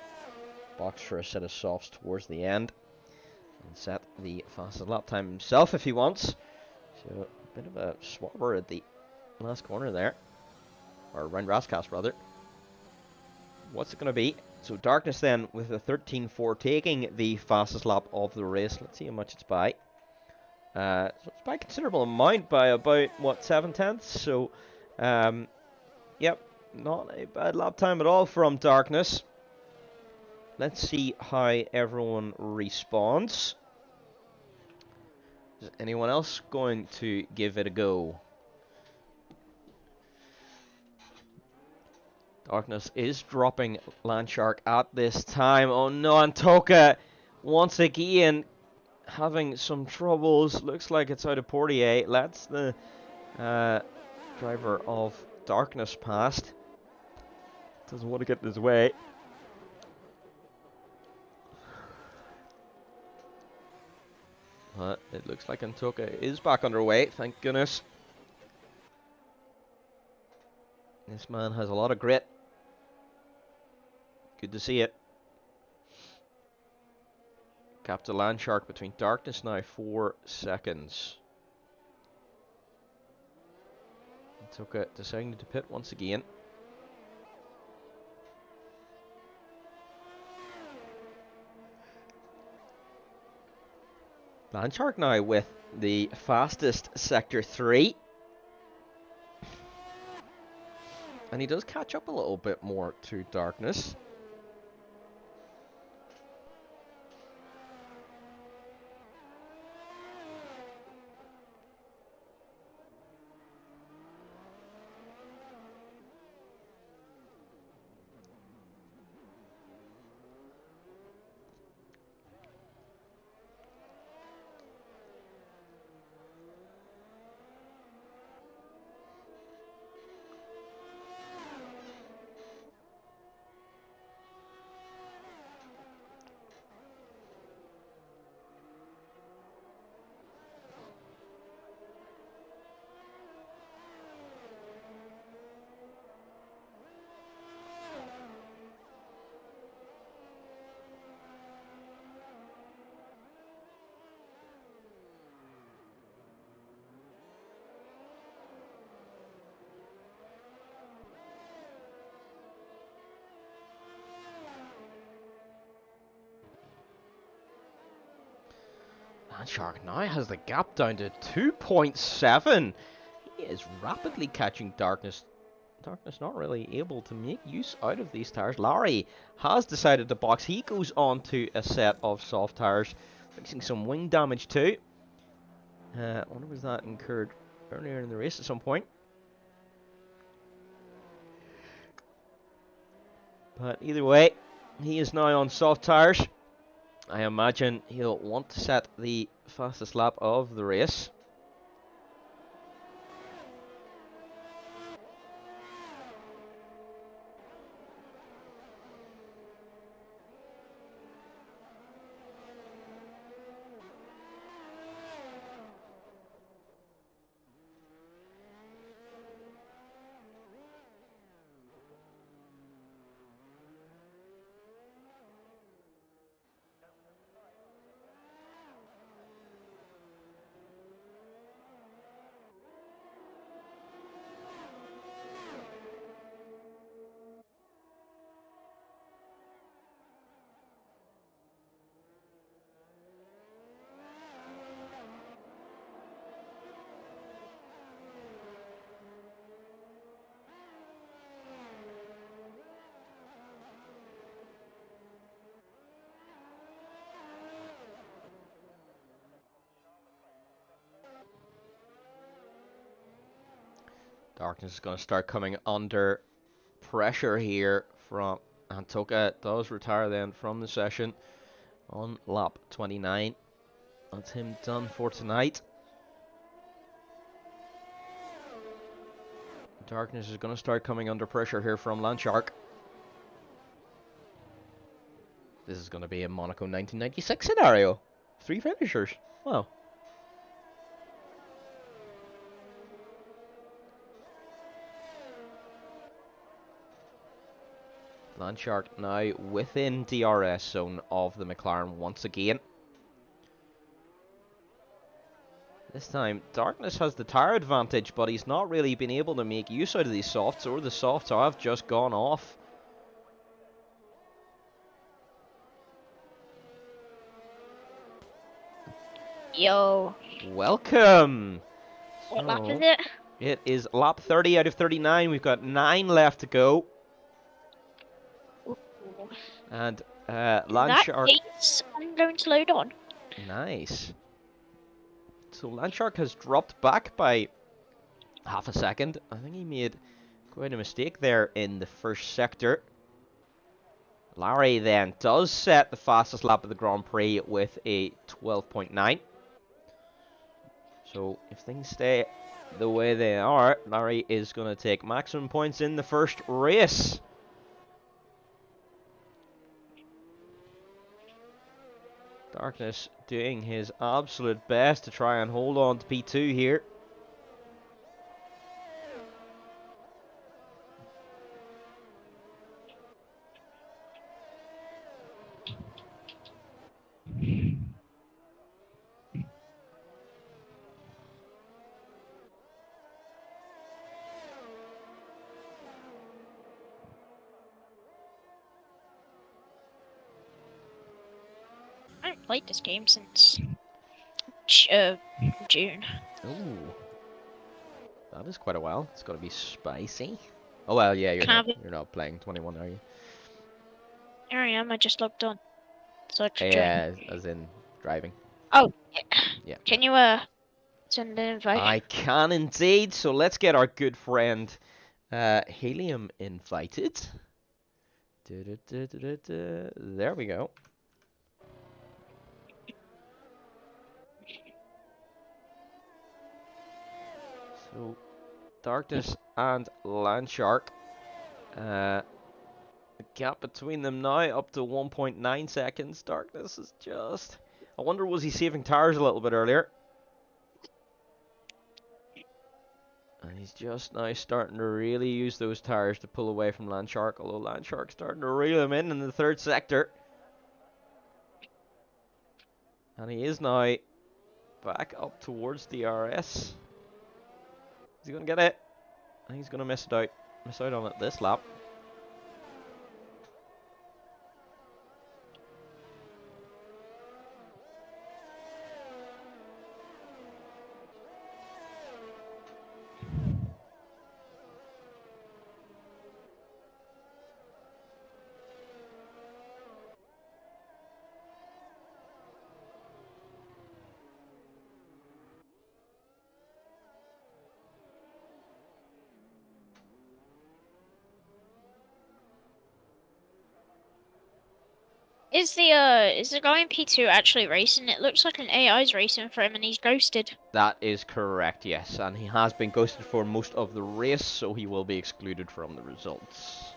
box for a set of softs towards the end and set the fastest lap time himself if he wants. So a bit of a swabber at the last corner there, or around Rascast rather. What's it going to be? So Darkness then with a 13.4 taking the fastest lap of the race. Let's see how much it's by. So it's by a considerable amount, by about, what, 7/10? So, yep, not a bad lap time at all from Darkness. Let's see how everyone responds. Is anyone else going to give it a go? Darkness is dropping Landshark at this time. Oh no, Antoka once again having some troubles. Looks like it's out of Portier. That's the driver of Darkness past. Doesn't want to get in his way. But it looks like Antoka is back underway, thank goodness. This man has a lot of grit. Good to see it. Captain Landshark between Darkness now, 4 seconds. Antoka deciding to pit once again. Landshark now with the fastest sector 3. And he does catch up a little bit more to Darkness. Landshark now has the gap down to 2.7. He is rapidly catching Darkness. Darkness not really able to make use out of these tires. Larry has decided to box. He goes on to a set of soft tires, fixing some wing damage too. I wonder was that incurred earlier in the race at some point. But either way, he is now on soft tires. I imagine he'll want to set the fastest lap of the race. Darkness is going to start coming under pressure here from Antoka. Does retire then from the session on lap 29. That's him done for tonight. Darkness is going to start coming under pressure here from Landshark. This is going to be a Monaco 1996 scenario. 3 finishers. Wow. Landshark now within DRS zone of the McLaren once again. This time, Darkness has the tire advantage, but he's not really been able to make use out of these softs, or the softs have just gone off. Yo. Welcome! What lap is it? It is lap 30 out of 39. We've got 9 left to go. Ooh. And Landshark... I'm going to load on. Nice. So Landshark has dropped back by half a second. I think he made quite a mistake there in the first sector. Larry then does set the fastest lap of the Grand Prix with a 12.9. So if things stay the way they are, Larry is going to take maximum points in the first race. Darkness doing his absolute best to try and hold on to P2 here. I haven't played this game since June. Ooh. That is quite a while. It's got to be spicy. Oh well, yeah, you're not playing 21, are you? Here I am, I just logged on. So Yeah, as in driving. Oh, yeah. Yeah. Can you send an invite? I can indeed. So let's get our good friend Helium invited. There we go. So Darkness and Landshark. The gap between them now up to 1.9 seconds. Darkness is just... I wonder, was he saving tires a little bit earlier? And he's just now starting to really use those tires to pull away from Landshark, although Landshark's starting to reel him in the third sector. And he is now back up towards DRS. Is he going to get it? I think he's going to miss out on it this lap. Is the guy in P2 actually racing? It looks like an AI's racing for him, and he's ghosted. That is correct, yes, and he has been ghosted for most of the race, so he will be excluded from the results.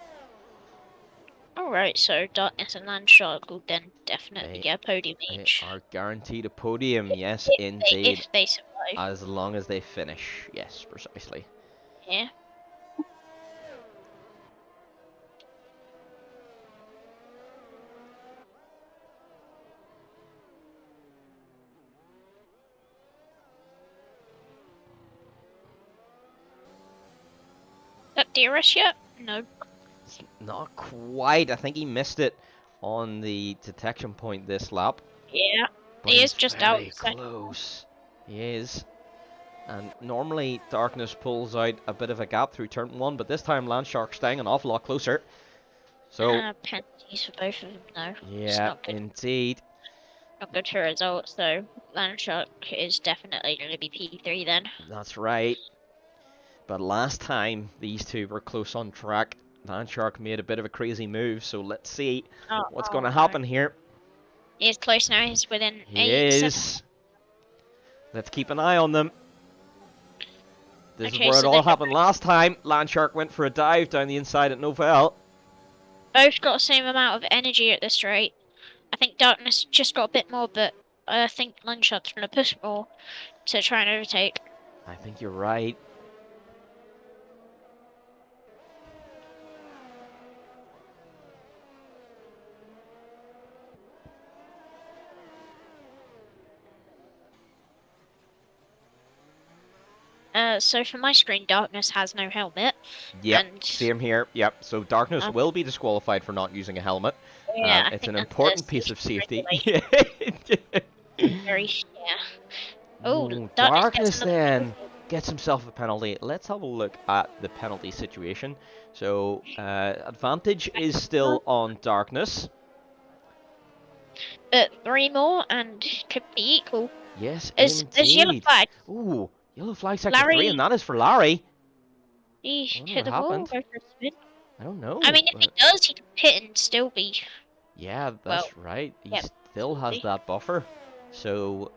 Alright, so Darkness and Landshark will then definitely They, get a podium they each. are guaranteed a podium, yes, indeed, If they survive. as long as they finish. Yes, precisely. Yeah. That DRS yet? No. It's not quite. I think he missed it on the detection point this lap. Yeah. But He is he's just out. very close. He is. And normally Darkness pulls out a bit of a gap through turn 1, but this time Landshark's staying an awful lot closer. So Penalties for both of them though. It's yeah, not good. indeed. Not good for results though. Landshark is definitely going to be P3 then. That's right. But last time these two were close on track, Landshark made a bit of a crazy move, so let's see what's going to happen here. He is close now, he's within He 8 is. seconds. Let's keep an eye on them. This is Okay, where it so all happened last time. Landshark went for a dive down the inside at Novell. both got the same amount of energy at this rate. I think Darkness just got a bit more, but I think Landshark's going to push more to try and overtake. I think you're right. So for my screen, Darkness has no helmet. Yep, and same here. Yep, so Darkness will be disqualified for not using a helmet. Yeah, I it's think an that's important the piece of safety. Very, yeah. Oh, Darkness then gets himself a penalty. Let's have a look at the penalty situation. So, advantage is still on Darkness. But 3 more and could be equal. Yes, There's yellow indeed. flag. Ooh, yellow flag sector 3, Larry, and that is for Larry. he I wonder hit what the wall. happened. Go for a spin. I don't know. I mean, if he does, he can pit and still be. Yeah, that's right. He still has that buffer. So,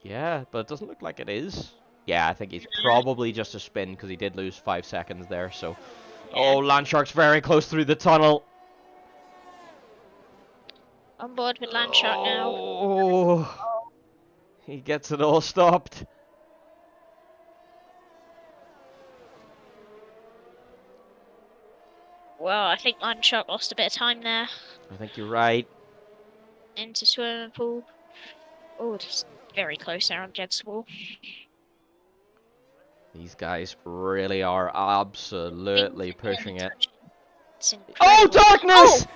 yeah, but it doesn't look like it is. Yeah, I think he's probably just a spin because he did lose 5 seconds there. So, oh, Landshark's very close through the tunnel. On board with Landshark now. Oh, he gets it all stopped. Well, I think Landshark lost a bit of time there. I think you're right. Into swimming pool. Oh, just very close there on Jed's wall. These guys really are absolutely pushing it. Oh, Darkness! Oh!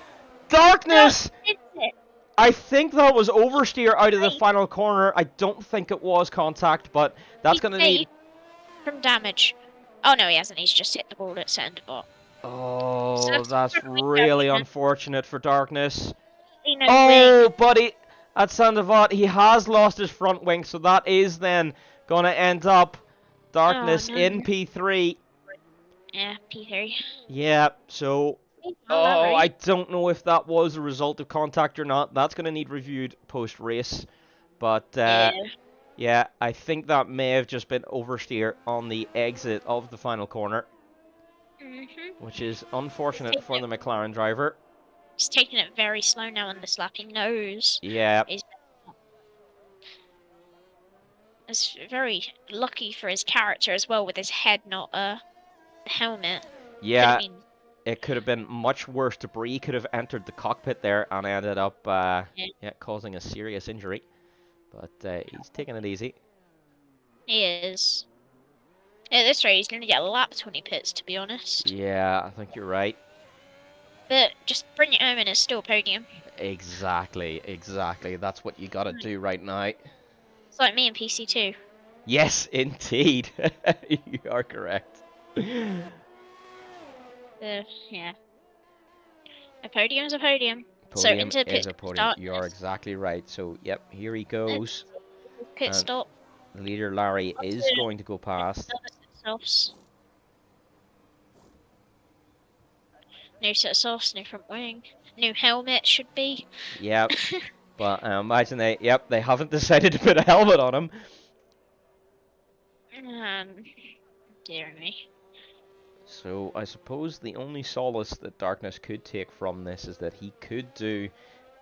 Darkness! No, I think that was oversteer out of the final corner. I don't think it was contact, but that's going to need... from damage. Oh, no, he hasn't. He's just hit the ball at center bot. Oh, that's really unfortunate for Darkness. Oh, buddy, at Sandoval, he has lost his front wing, so that is then going to end up Darkness in P3. Yeah, P3. Yeah, so... Oh, I don't know if that was a result of contact or not. That's going to need reviewed post-race. But, yeah, I think that may have just been oversteer on the exit of the final corner. Which is unfortunate for the McLaren driver. He's taking it very slow now on this lap. He knows. Yeah. It's very lucky for his character as well, with his head, not a helmet. Yeah. It could have been much worse. Debris could have entered the cockpit there and ended up causing a serious injury. But he's taking it easy. He is. At this rate, he's going to get lapped when he pits, to be honest. Yeah, I think you're right. But just bring it home and it's still a podium. Exactly. That's what you got to do right now. It's like me in PC2. Yes, indeed. You are correct. Yeah. A podium is a podium. So into pit stop. You are exactly right. So, yep, here he goes. Pit stop. The leader, Larry, is going to go past. New set of softs, new front wing, new helmet should be. Yep. But imagine they haven't decided to put a helmet on him. Dear me. So I suppose the only solace that Darkness could take from this is that he could do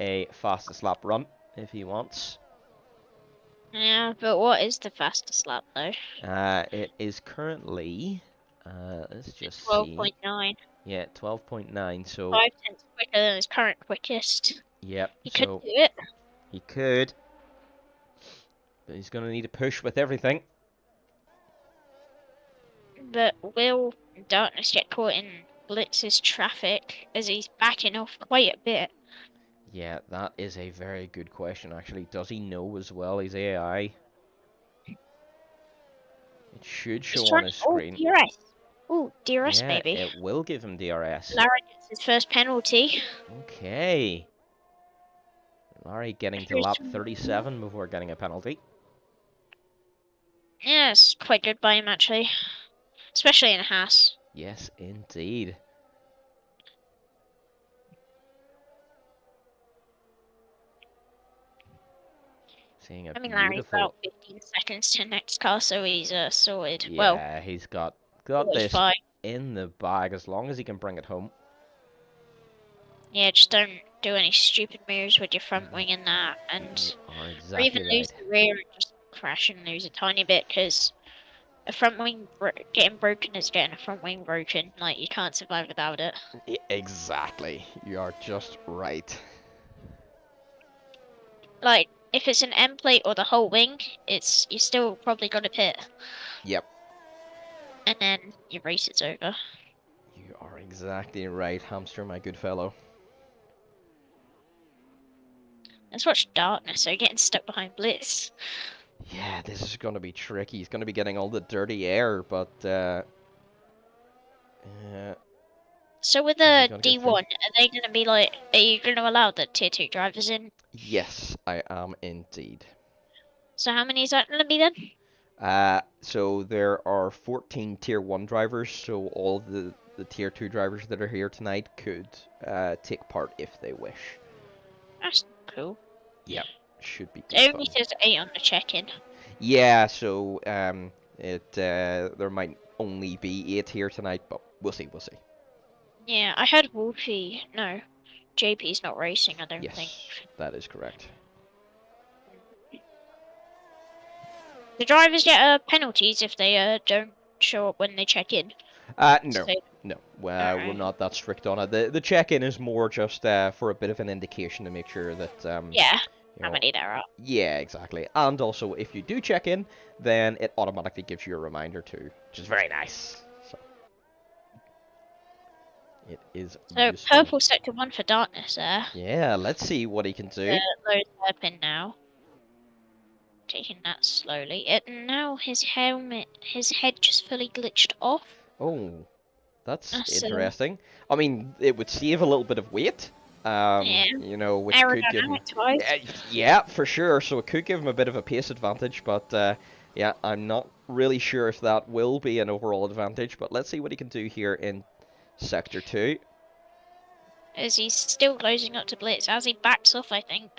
a fastest lap run if he wants. Yeah, but what is the fastest lap though? It is currently, let's just see. 12.9. Yeah, 12.9. So, 5 tenths quicker than his current quickest. yep. He could So do it, he could, but he's gonna need a push with everything. but will Darkness get caught in Blitz's traffic as he's backing off quite a bit? Yeah, that is a very good question. Actually, does he know as well? He's AI. It should He's show on trying. his Oh, screen. DRS. Oh, DRS Yeah, maybe. it will give him DRS. Larry gets his first penalty. Okay. Larry getting to lap 37 before getting a penalty. Yeah, it's quite good by him actually, especially in a Haas. Yes, indeed. Seeing a I mean, Larry's beautiful. about 15 seconds to next car, so he's sorted. Well, Yeah, he's got this 45. in the bag as long as he can bring it home. Yeah, just don't do any stupid moves with your front wing and that, You and are or even exactly lose right. the rear and just crash and lose a tiny bit, because a front wing getting broken is getting a front wing broken. Like, you can't survive without it. Exactly. You are just right. Like, if it's an end plate or the whole wing, you still probably got to pit, Yep. and then your race is over. You are exactly right, Hamster, my good fellow. Let's watch Darkness, so getting stuck behind Blitz. Yeah, this is going to be tricky. He's going to be getting all the dirty air, but So with is he the going to get through? D1, are they going to be like, are you going to allow the tier 2 drivers in? Yes, I am indeed. So how many is that going to be then? So there are 14 Tier 1 drivers, so all of the Tier 2 drivers that are here tonight could take part if they wish. That's cool. Yep, should be good It only fun. says 8 on the check-in. Yeah, so there might only be 8 here tonight, but we'll see, we'll see. Yeah, I heard Wolfie. No, JP's not racing, I don't think. Yes, that is correct. The drivers get penalties if they don't show up when they check in. No, So, no, we're alright. not that strict on it. The check-in is more just for a bit of an indication to make sure that Yeah, you how know. many there are. Yeah, exactly. And also, if you do check in, then it automatically gives you a reminder too, which is very nice. So it is So useful. purple sector 1 for Darkness there. Yeah, let's see what he can do. Load hairpin now. Taking that slowly. Now his helmet, his head just fully glitched off. Oh, that's So, interesting. I mean, it would save a little bit of weight. yeah. You know, which could give him. Aerodynamic-wise. Yeah, for sure. So it could give him a bit of a pace advantage, but yeah, I'm not really sure if that will be an overall advantage. But let's see what he can do here in Sector 2. As he's still closing up to Blitz, as he backs off, I think,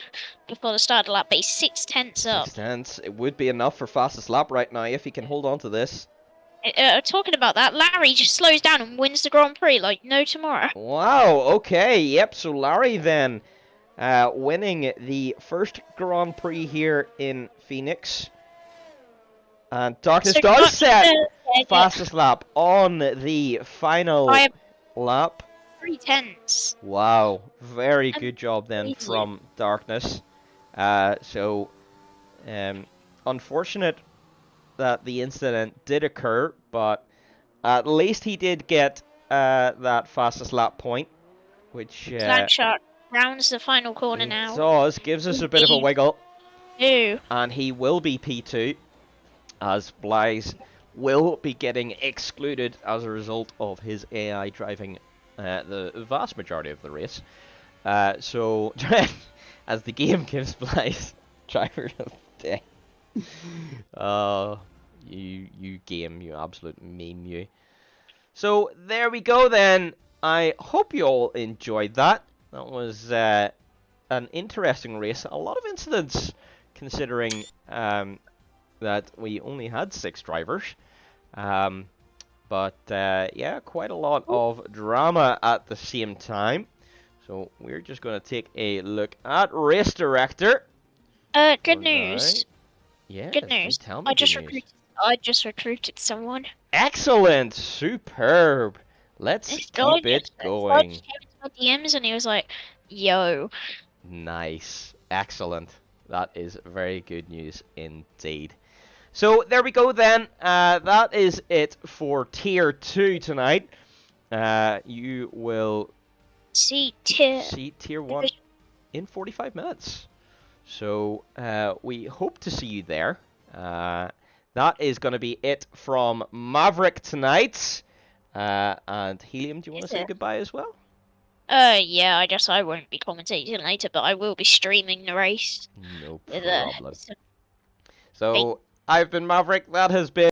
before the start of the lap, but he's 6 tenths up. 6 tenths. It would be enough for fastest lap right now if he can hold on to this. Talking about that, Larry just slows down and wins the Grand Prix like no tomorrow. Wow, okay, yep, so Larry then winning the first Grand Prix here in Phoenix. And Darkness So does set it fastest lap on the final by lap. 3 tenths. Wow, very good job then Amazing. from Darkness. So, unfortunate that the incident did occur, but at least he did get that fastest lap point, which Slingshot rounds the final corner it now. does, gives us a bit of a wiggle, Ew. and he will be P2, as Blaze will be getting excluded as a result of his AI driving the vast majority of the race. So, as the game gives Blaze driver of the day. You game, you absolute meme, you. So there we go then. I hope you all enjoyed that. That was an interesting race. A lot of incidents, considering that we only had 6 drivers. But yeah, quite a lot of drama at the same time. So we're just going to take a look at Race Director. Good news. Yes, Good news. tell me good news. I just recruited someone. Excellent, superb. Let's keep it going. Came into my DMs and he was like, "Yo." Nice, excellent. That is very good news indeed. So there we go then. That is it for Tier 2 tonight. You will see Tier 1 in 45 minutes. So we hope to see you there. That is going to be it from Maverick tonight. And Helium, do you want to say goodbye as well? Yeah, I guess I won't be commentating later, but I will be streaming the race. No problem. So, Hey. I've been Maverick. That has been